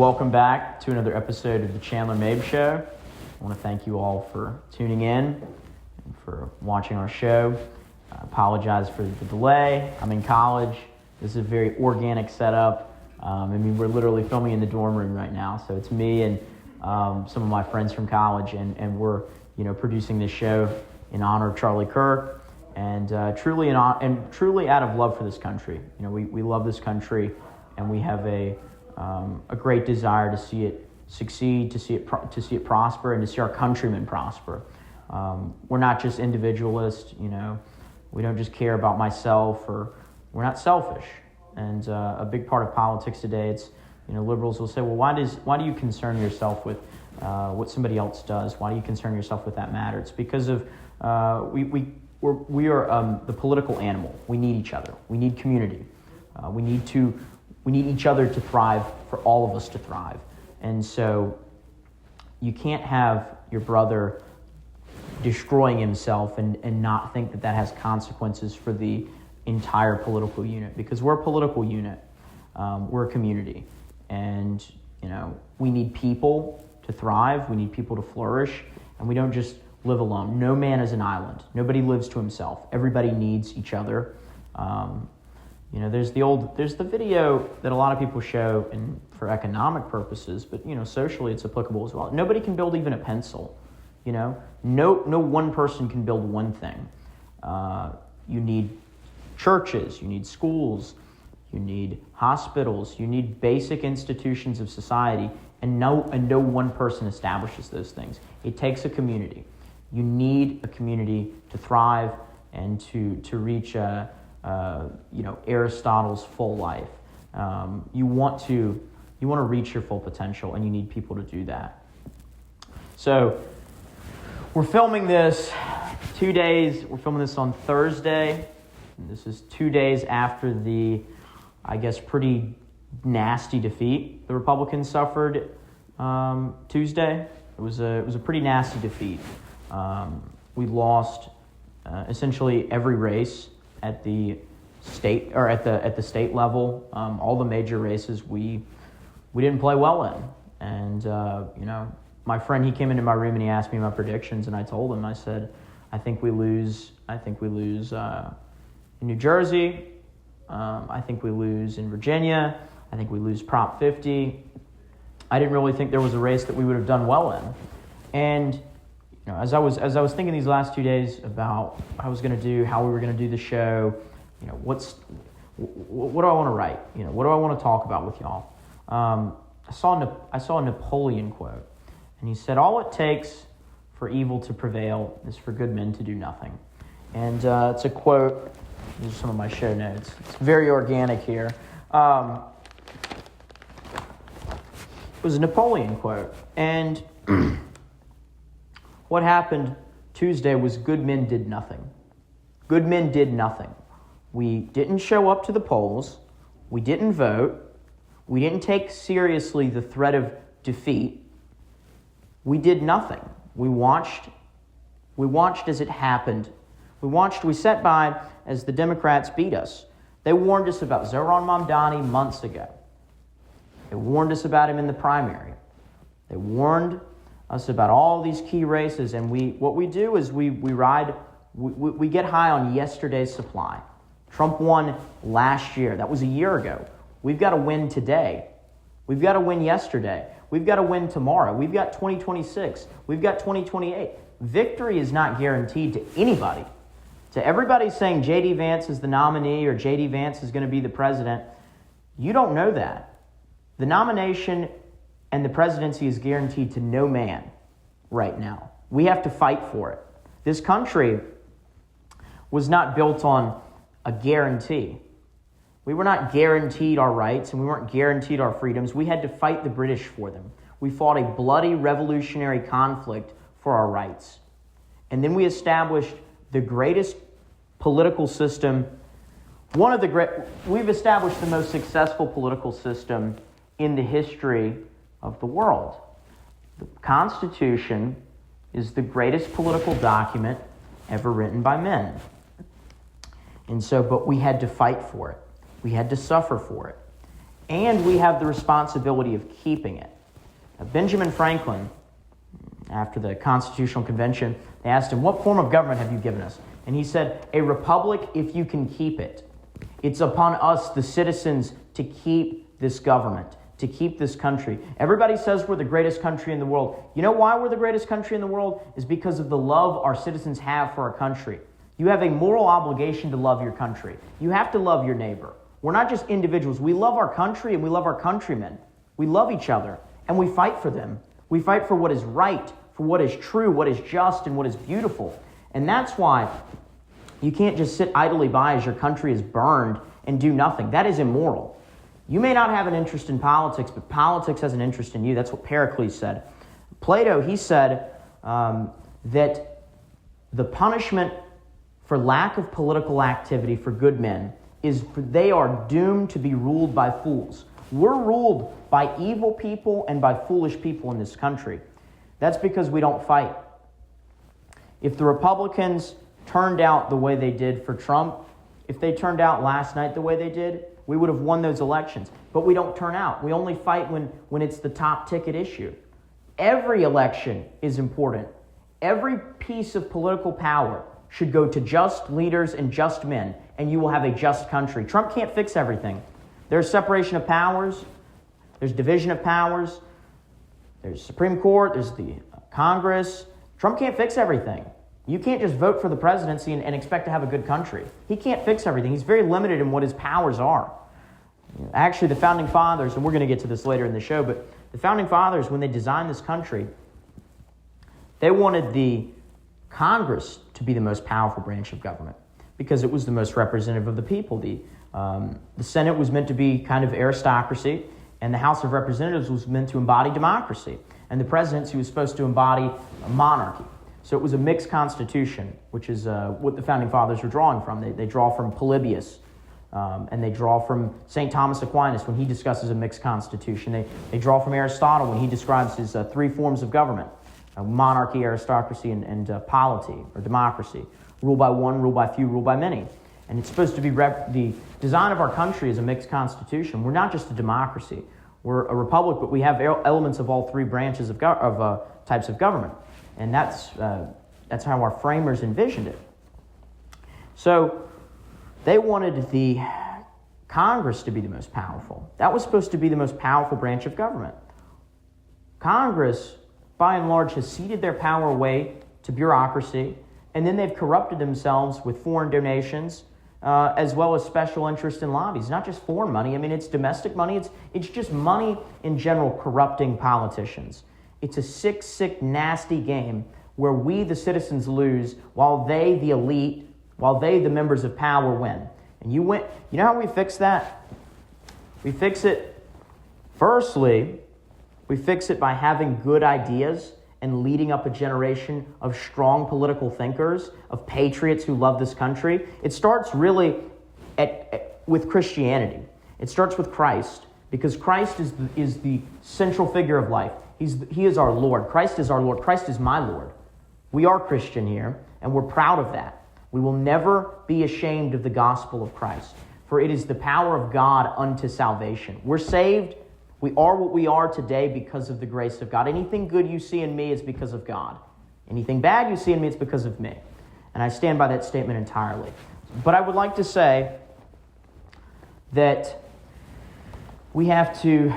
Welcome back to another episode of the Chandler Mabe Show. I want to thank you all for tuning in and for watching our show. I apologize for the delay. I'm in college. This is a very organic setup. We're literally filming in the dorm room right now. So it's me and some of my friends from college, and we're producing this show in honor of Charlie Kirk, and truly out of love for this country. We love this country, and we have a great desire to see it succeed, to see it prosper, and to see our countrymen prosper. We're not just individualists. We don't just care about myself, or we're not selfish. And a big part of politics today, it's liberals will say, well, why do you concern yourself with what somebody else does? Why do you concern yourself with that matter? It's because of we are the political animal. We need each other. We need community. We need each other to thrive, for all of us to thrive. And so you can't have your brother destroying himself and not think that has consequences for the entire political unit, because we're a political unit. We're a community. And, we need people to thrive. We need people to flourish. And we don't just live alone. No man is an island. Nobody lives to himself. Everybody needs each other. There's the video that a lot of people show for economic purposes, but socially it's applicable as well. Nobody can build even a pencil. No one person can build one thing. You need churches, you need schools, you need hospitals, you need basic institutions of society, and no one person establishes those things. It takes a community. You need a community to thrive and to reach Aristotle's full life. You want to reach your full potential, and you need people to do that. So we're filming this 2 days. We're filming this on Thursday. This is 2 days after the, I guess, pretty nasty defeat the Republicans suffered Tuesday. It was a pretty nasty defeat. We lost essentially every race at the state, or at the state level. All the major races we didn't play well in. And my friend, he came into my room and he asked me my predictions, and I told him, I said, I think we lose in New Jersey. I think we lose in Virginia. I think we lose Prop 50. I didn't really think there was a race that we would have done well in. And as I was thinking these last 2 days about what I was going to do, how we were going to do the show, what do I want to write? What do I want to talk about with y'all? I saw a Napoleon quote, and he said, "All it takes for evil to prevail is for good men to do nothing." And it's a quote. These are some of my show notes. It's very organic here. It was a Napoleon quote. And what happened Tuesday was good men did nothing. Good men did nothing. We didn't show up to the polls. We didn't vote. We didn't take seriously the threat of defeat. We did nothing. We watched as it happened. We sat by as the Democrats beat us. They warned us about Zoran Mamdani months ago. They warned us about him in the primary. They warned us about all these key races, and what we do is we get high on yesterday's supply. Trump won last year. That was a year ago. We've got to win today. We've got to win yesterday. We've got to win tomorrow. We've got 2026. We've got 2028. Victory is not guaranteed to anybody. To everybody saying J.D. Vance is the nominee or J.D. Vance is going to be the president, you don't know that. The nomination and the presidency is guaranteed to no man right now. We have to fight for it. This country was not built on a guarantee. We were not guaranteed our rights, and we weren't guaranteed our freedoms. We had to fight the British for them. We fought a bloody revolutionary conflict for our rights. And then we established the greatest political system, we've established the most successful political system in the history of the world. The Constitution is the greatest political document ever written by men. And so, but we had to fight for it. We had to suffer for it. and we have the responsibility of keeping it. Benjamin Franklin, after the Constitutional Convention, they asked him, what form of government have you given us? And he said, a republic if you can keep it. It's upon us, the citizens, to keep this government, to keep this country. Everybody says we're the greatest country in the world. You know why we're the greatest country in the world? Is because of the love our citizens have for our country. You have a moral obligation to love your country. You have to love your neighbor. We're not just individuals. We love our country and we love our countrymen. We love each other and we fight for them. We fight for what is right, for what is true, what is just, and what is beautiful. And that's why you can't just sit idly by as your country is burned and do nothing. That is immoral. You may not have an interest in politics, but politics has an interest in you. That's what Pericles said. Plato, he said that the punishment for lack of political activity for good men is they are doomed to be ruled by fools. We're ruled by evil people and by foolish people in this country. That's because we don't fight. If the Republicans turned out the way they did for Trump, if they turned out last night the way they did, we would have won those elections. But we don't turn out. We only fight when it's the top ticket issue. Every election is important. Every piece of political power should go to just leaders and just men, and you will have a just country. Trump can't fix everything. There's separation of powers. There's division of powers. There's Supreme Court. There's the Congress. Trump can't fix everything. You can't just vote for the presidency and expect to have a good country. He can't fix everything. He's very limited in what his powers are. Actually, the Founding Fathers, and we're going to get to this later in the show, but the Founding Fathers, when they designed this country, they wanted the Congress to be the most powerful branch of government because it was the most representative of the people. The Senate was meant to be kind of aristocracy, and the House of Representatives was meant to embody democracy, and the presidency was supposed to embody a monarchy. So it was a mixed constitution, which is what the Founding Fathers were drawing from. They draw from Polybius, and they draw from St. Thomas Aquinas when he discusses a mixed constitution. They draw from Aristotle when he describes his three forms of government: monarchy, aristocracy, and polity, or democracy. Rule by one, rule by few, rule by many. And it's supposed to be the design of our country is a mixed constitution. We're not just a democracy. We're a republic, but we have elements of all three branches of types of government. And that's how our framers envisioned it. So they wanted the Congress to be the most powerful. That was supposed to be the most powerful branch of government. Congress, by and large, has ceded their power away to bureaucracy, and then they've corrupted themselves with foreign donations, as well as special interest in lobbies. Not just foreign money. I mean, it's domestic money. It's just money in general corrupting politicians. It's a sick, nasty game where we, the citizens, lose while they, the elite, while they, the members of power, win. And you know how we fix that? We fix it, firstly, we fix it by having good ideas and leading up a generation of strong political thinkers, of patriots who love this country. It starts really with Christianity. It starts with Christ, because Christ is the central figure of life. He is our Lord. Christ is our Lord. Christ is my Lord. We are Christian here, and we're proud of that. We will never be ashamed of the gospel of Christ, for it is the power of God unto salvation. We're saved. We are what we are today because of the grace of God. Anything good you see in me is because of God. Anything bad you see in me, it's because of me. And I stand by that statement entirely. But I would like to say that we have to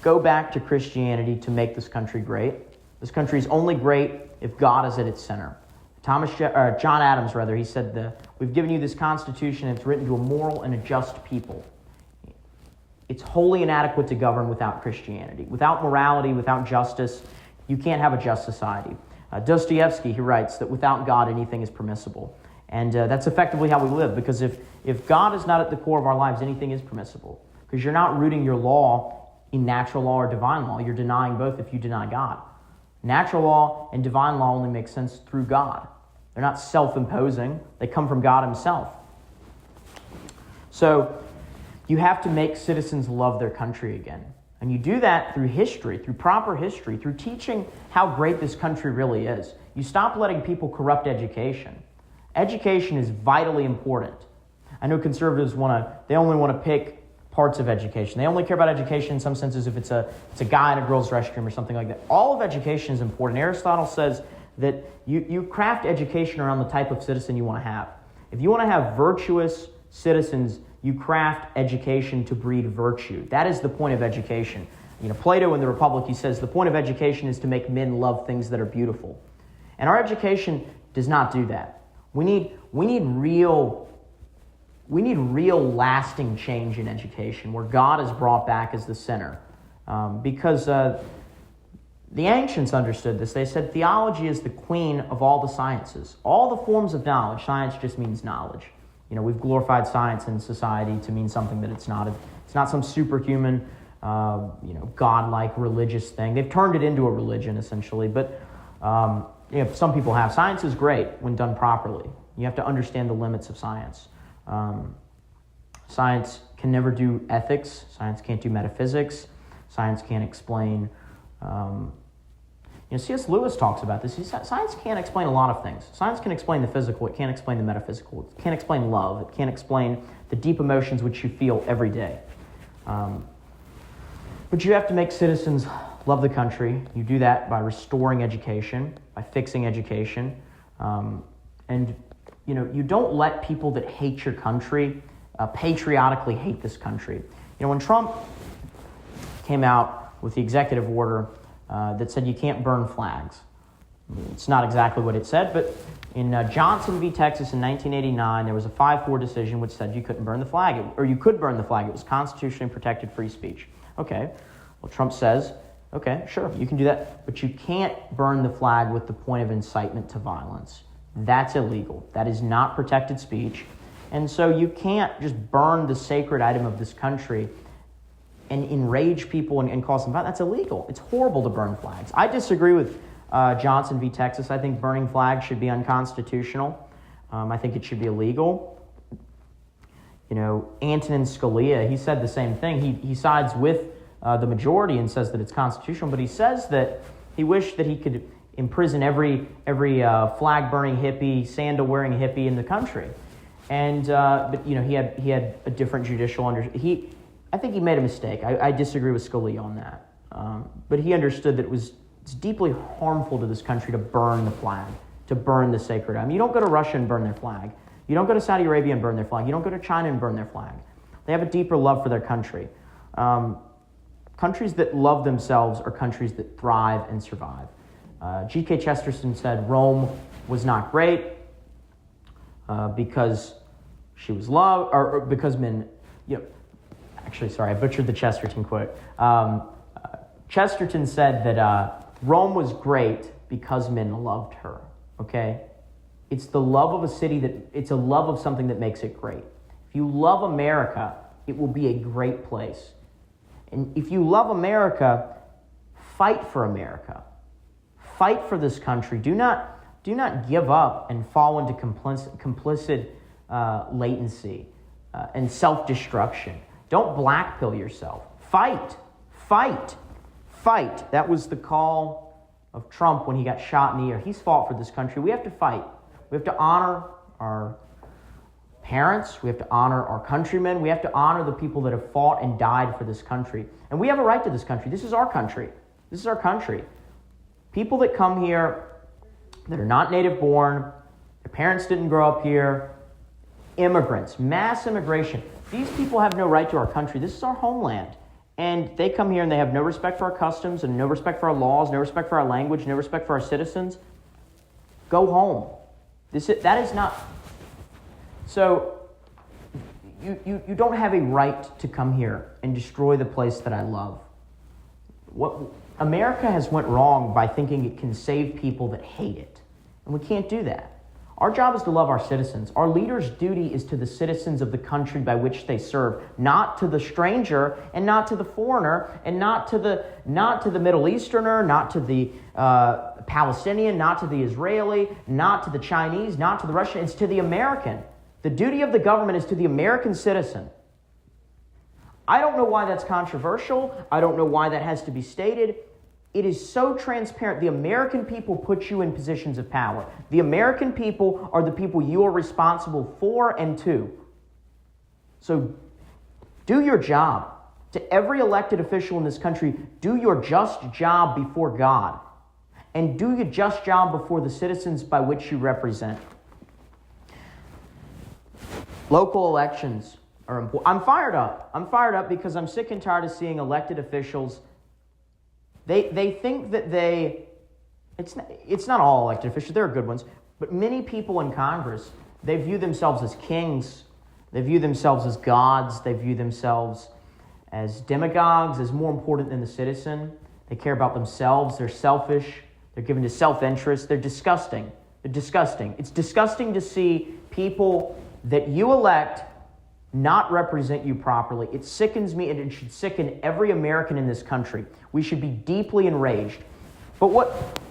go back to Christianity to make this country great. This country is only great if God is at its center. John Adams, he said, we've given you this Constitution, and it's written to a moral and a just people. It's wholly inadequate to govern without Christianity. Without morality, without justice, you can't have a just society. Dostoevsky, he writes that without God, anything is permissible. And that's effectively how we live, because if God is not at the core of our lives, anything is permissible. Because you're not rooting your law in natural law or divine law. You're denying both if you deny God. Natural law and divine law only make sense through God. They're not self-imposing. They come from God himself. So you have to make citizens love their country again. And you do that through history, through proper history, through teaching how great this country really is. You stop letting people corrupt education. Education is vitally important. I know conservatives they only want to pick parts of education. They only care about education in some senses if it's a guy in a girl's restroom or something like that. All of education is important. Aristotle says that you craft education around the type of citizen you want to have. If you want to have virtuous citizens, you craft education to breed virtue. That is the point of education. Plato in the Republic, he says the point of education is to make men love things that are beautiful. And our education does not do that. We need real lasting change in education where God is brought back as the center. Because the ancients understood this. They said theology is the queen of all the sciences. All the forms of knowledge. Science just means knowledge. We've glorified science in society to mean something that it's not. It's not some superhuman, godlike religious thing. They've turned it into a religion, essentially. But some people have. Science is great when done properly. You have to understand the limits of science. Science can never do ethics. Science can't do metaphysics. Science can't explain. C.S. Lewis talks about this. He says science can't explain a lot of things. Science can explain the physical. It can't explain the metaphysical. It can't explain love. It can't explain the deep emotions which you feel every day. But you have to make citizens love the country. You do that by restoring education, by fixing education. And you don't let people that hate your country patriotically hate this country. When Trump came out with the executive order that said you can't burn flags, it's not exactly what it said, but in Johnson v. Texas in 1989, there was a 5-4 decision which said you couldn't burn the flag, or you could burn the flag. It was constitutionally protected free speech. Okay, well, Trump says, okay, sure, you can do that, but you can't burn the flag with the point of incitement to violence. That's illegal. That is not protected speech. And so you can't just burn the sacred item of this country and enrage people and cause them violence. That's illegal. It's horrible to burn flags. I disagree with Johnson v. Texas. I think burning flags should be unconstitutional. I think it should be illegal. Antonin Scalia, he said the same thing. He sides with the majority and says that it's constitutional, but he says that he wished that he could imprison every flag-burning hippie, sandal-wearing hippie in the country. And but he had a different judicial I think he made a mistake. I disagree with Scalia on that. But he understood that it's deeply harmful to this country to burn the flag, to burn the sacred item. You don't go to Russia and burn their flag. You don't go to Saudi Arabia and burn their flag. You don't go to China and burn their flag. They have a deeper love for their country. Countries that love themselves are countries that thrive and survive. G.K. Chesterton said Rome was not great because she was loved, or because men, actually, sorry, I butchered the Chesterton quote. Chesterton said that Rome was great because men loved her, okay? It's the love of a city it's a love of something that makes it great. If you love America, it will be a great place. And if you love America, fight for America. Fight for this country. Do not give up and fall into complicit latency and self-destruction. Don't blackpill yourself. Fight. Fight. Fight. That was the call of Trump when he got shot in the ear. He's fought for this country. We have to fight. We have to honor our parents. We have to honor our countrymen. We have to honor the people that have fought and died for this country. And we have a right to this country. This is our country. This is our country. People that come here that are not native born, their parents didn't grow up here, immigrants, mass immigration. These people have no right to our country. This is our homeland. And they come here and they have no respect for our customs and no respect for our laws, no respect for our language, no respect for our citizens. Go home. That is not... So you don't have a right to come here and destroy the place that I love. America has went wrong by thinking it can save people that hate it. And we can't do that. Our job is to love our citizens. Our leaders' duty is to the citizens of the country by which they serve, not to the stranger and not to the foreigner and not to the Middle Easterner, not to the Palestinian, not to the Israeli, not to the Chinese, not to the Russian. It's to the American. The duty of the government is to the American citizen. I don't know why that's controversial. I don't know why that has to be stated. It is so transparent. The American people put you in positions of power. The American people are the people you are responsible for and to. So Do your job. To every elected official in this country, do your just job before God. And do your just job before the citizens by which you represent. Local elections are important. I'm fired up. I'm fired up because I'm sick and tired of seeing elected officials. They think that it's not all elected officials, there are good ones, but many people in Congress, they view themselves as kings, they view themselves as gods, they view themselves as demagogues, as more important than the citizen. They care about themselves, they're selfish, they're given to self-interest, they're disgusting. They're disgusting. It's disgusting to see people that you elect not represent you properly. It sickens me, and it should sicken every American in this country. We should be deeply enraged.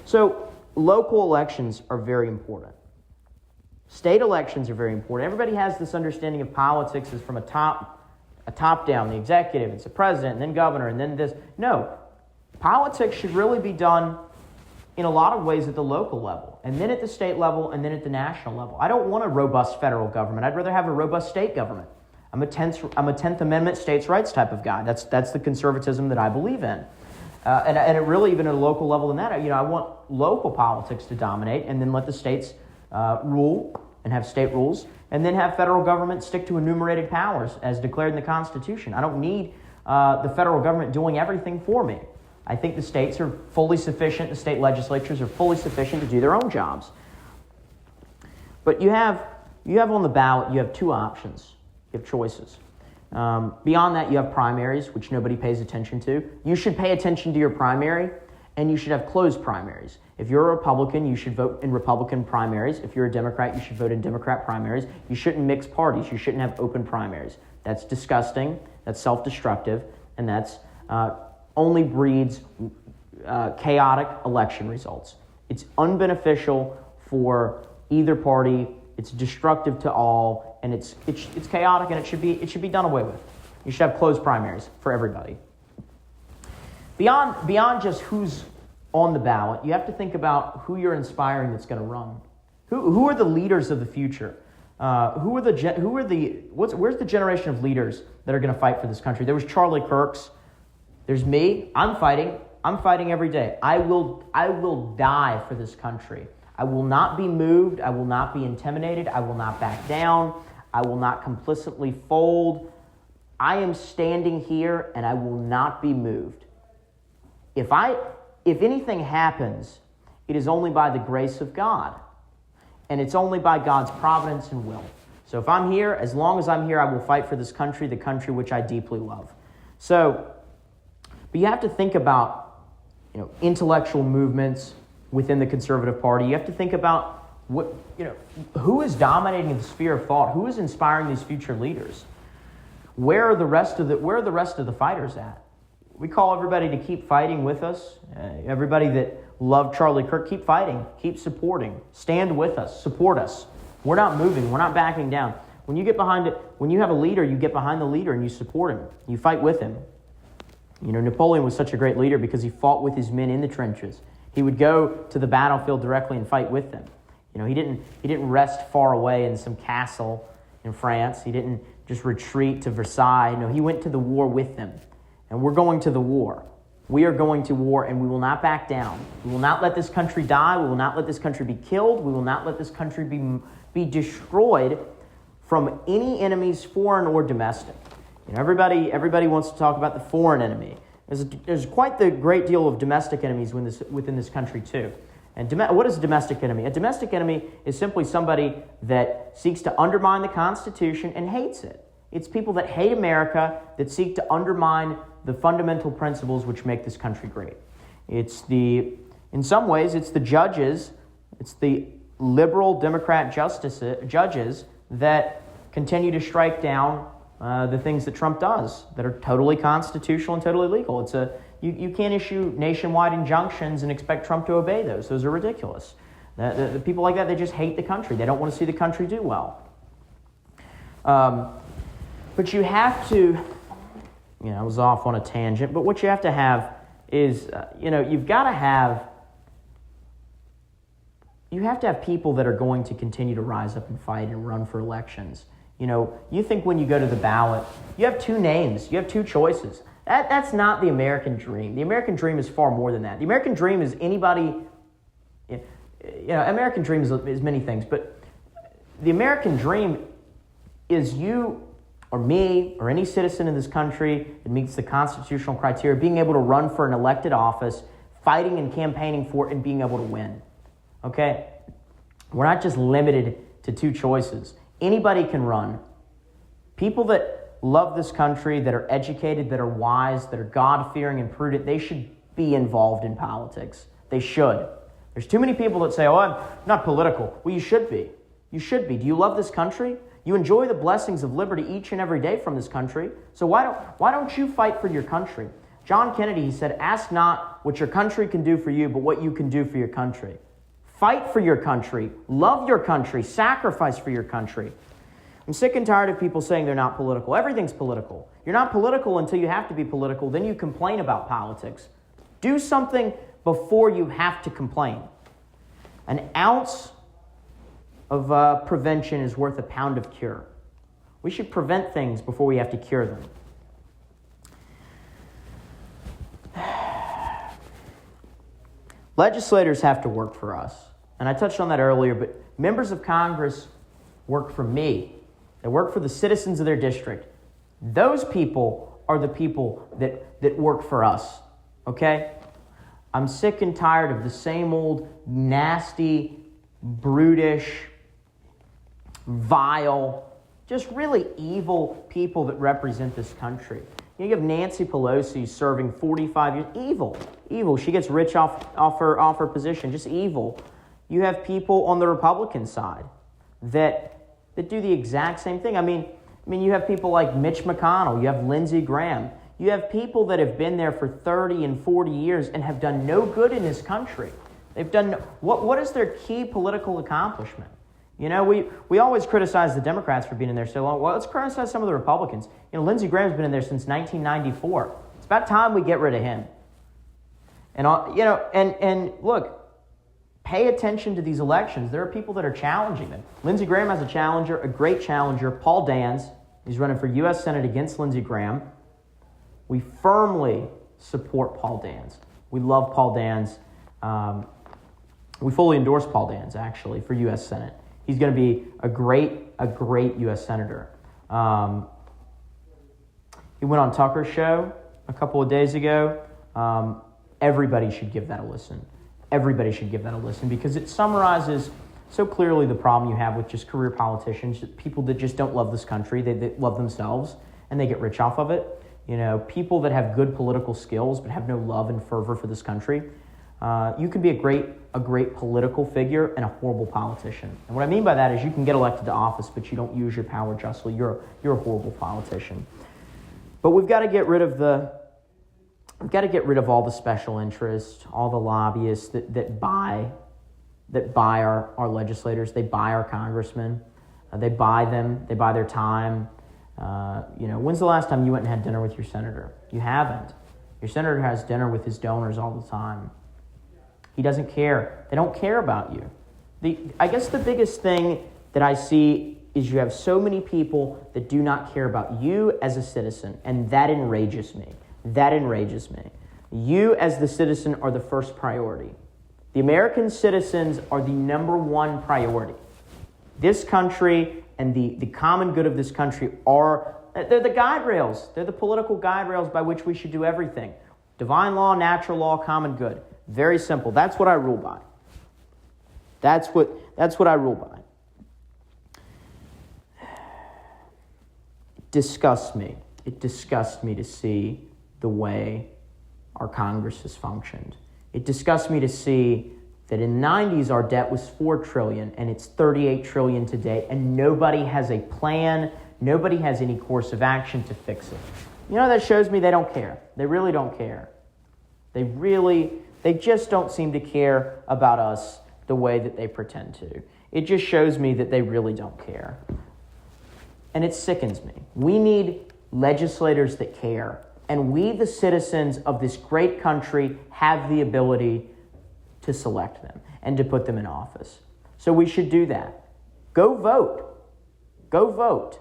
So local elections are very important. State elections are very important. Everybody has this understanding of politics as from a top down, the executive, it's the president, and then governor, and then this. No, politics should really be done in a lot of ways at the local level, and then at the state level, and then at the national level. I don't want a robust federal government. I'd rather have a robust state government. I'm a 10th Amendment states' rights type of guy. That's the conservatism that I believe in. And it really, even at a local level than that, I want local politics to dominate, and then let the states rule and have state rules, and then have federal government stick to enumerated powers as declared in the Constitution. I don't need the federal government doing everything for me. I think the states are fully sufficient, the state legislatures are fully sufficient to do their own jobs. But you have on the ballot, you have two options. You have choices. Beyond that, you have primaries, which nobody pays attention to. You should pay attention to your primary, and you should have closed primaries. If you're a Republican, you should vote in Republican primaries. If you're a Democrat, you should vote in Democrat primaries. You shouldn't mix parties. You shouldn't have open primaries. That's disgusting, that's self-destructive, and that's only breeds chaotic election results. It's unbeneficial for either party. It's destructive to all, and it's chaotic, and it should be done away with. You should have closed primaries for everybody. Beyond just who's on the ballot, you have to think about who you're inspiring that's going to run. Who are the leaders of the future? Where's the generation of leaders that are going to fight for this country? There was Charlie Kirk's. There's me. I'm fighting every day. I will die for this country. I will not be moved. I will not be intimidated. I will not back down. I will not complicitly fold. I am standing here, and I will not be moved. If anything happens, it is only by the grace of God, and it's only by God's providence and will. So if I'm here, as long as I'm here, I will fight for this country, the country which I deeply love. But you have to think about, intellectual movements within the conservative party. You have to think about who is dominating the sphere of thought, who is inspiring these future leaders. Where are the rest of the fighters at? We call everybody to keep fighting with us. Everybody that loved Charlie Kirk, keep fighting, keep supporting, stand with us, support us. We're not moving, we're not backing down. When you get behind it, when you have a leader, you get behind the leader and you support him. You fight with him. Napoleon was such a great leader because he fought with his men in the trenches. He would go to the battlefield directly and fight with them. He didn't rest far away in some castle in France. He didn't just retreat to Versailles. No, he went to the war with them. And we're going to the war. We are going to war, and we will not back down. We will not let this country die. We will not let this country be killed. We will not let this country be destroyed from any enemies, foreign or domestic. Everybody wants to talk about the foreign enemy. There's quite the great deal of domestic enemies within this country too. And what is a domestic enemy? A domestic enemy is simply somebody that seeks to undermine the Constitution and hates it. It's people that hate America, that seek to undermine the fundamental principles which make this country great. In some ways, it's the judges, it's the liberal Democrat judges that continue to strike down the things that Trump does that are totally constitutional and totally legal. You can't issue nationwide injunctions and expect Trump to obey those. Those are ridiculous. The people like that, they just hate the country. They don't want to see the country do well. But you have to, I was off on a tangent, but what you have to have is, you've got to have, you have to have people that are going to continue to rise up and fight and run for elections. You think when you go to the ballot, you have two names, you have two choices. That's not the American dream. The American dream is far more than that. The American dream is anybody, American dream is many things, but the American dream is you or me or any citizen in this country that meets the constitutional criteria being able to run for an elected office, fighting and campaigning for it, and being able to win. Okay? We're not just limited to two choices. Anybody can run. People that love this country, that are educated, that are wise, that are God-fearing and prudent, they should be involved in politics. They should. There's too many people that say, I'm not political. Well, you should be. You should be. Do you love this country? You enjoy the blessings of liberty each and every day from this country. So why don't you fight for your country? John Kennedy, he said, ask not what your country can do for you, but what you can do for your country. Fight for your country. Love your country. Sacrifice for your country. I'm sick and tired of people saying they're not political. Everything's political. You're not political until you have to be political. Then you complain about politics. Do something before you have to complain. An ounce of prevention is worth a pound of cure. We should prevent things before we have to cure them. Legislators have to work for us. And I touched on that earlier, but members of Congress work for me. They work for the citizens of their district. Those people are the people that work for us. Okay? I'm sick and tired of the same old nasty, brutish, vile, just really evil people that represent this country. You have Nancy Pelosi serving 45 years. Evil. She gets rich off her position. Just evil. You have people on the Republican side that do the exact same thing. I mean, you have people like Mitch McConnell. You have Lindsey Graham. You have people that have been there for 30 and 40 years and have done no good in this country. They've done what is their key political accomplishment? We always criticize the Democrats for being in there so long. Well, let's criticize some of the Republicans. Lindsey Graham's been in there since 1994. It's about time we get rid of him. And look, pay attention to these elections. There are people that are challenging them. Lindsey Graham has a challenger, a great challenger, Paul Dans. He's running for U.S. Senate against Lindsey Graham. We firmly support Paul Dans. We love Paul Dans. We fully endorse Paul Dans, actually, for U.S. Senate. He's going to be a great U.S. Senator. He went on Tucker's show a couple of days ago. Everybody should give that a listen. Everybody should give that a listen because it summarizes so clearly the problem you have with just career politicians, people that just don't love this country, they love themselves, and they get rich off of it. People that have good political skills but have no love and fervor for this country. You can be a great political figure and a horrible politician. And what I mean by that is you can get elected to office, but you don't use your power justly. You're a horrible politician. But we've got to get rid of all the special interests, all the lobbyists that buy our legislators. They buy our congressmen. They buy them. They buy their time. When's the last time you went and had dinner with your senator? You haven't. Your senator has dinner with his donors all the time. He doesn't care. They don't care about you. I guess the biggest thing that I see is you have so many people that do not care about you as a citizen, and that enrages me. That enrages me. You as the citizen are the first priority. The American citizens are the number one priority. This country and the common good of this country they're the guide rails. They're the political guide rails by which we should do everything. Divine law, natural law, common good. Very simple. That's what I rule by. That's what I rule by. It disgusts me. It disgusts me to see the way our Congress has functioned. It disgusts me to see that in the 90s our debt was $4 trillion and it's $38 trillion today, and nobody has a plan, nobody has any course of action to fix it. That shows me they don't care. They really don't care. They just don't seem to care about us the way that they pretend to. It just shows me that they really don't care. And it sickens me. We need legislators that care. And we, the citizens of this great country, have the ability to select them and to put them in office. So we should do that. Go vote. Go vote.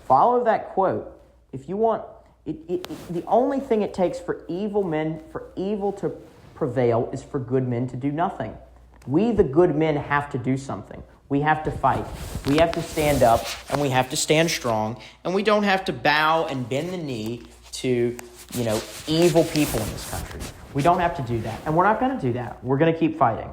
Follow that quote. If you want, the only thing it takes for evil to prevail is for good men to do nothing. We, the good men, have to do something. We have to fight. We have to stand up, and we have to stand strong, and we don't have to bow and bend the knee to, evil people in this country. We don't have to do that, and we're not going to do that. We're going to keep fighting.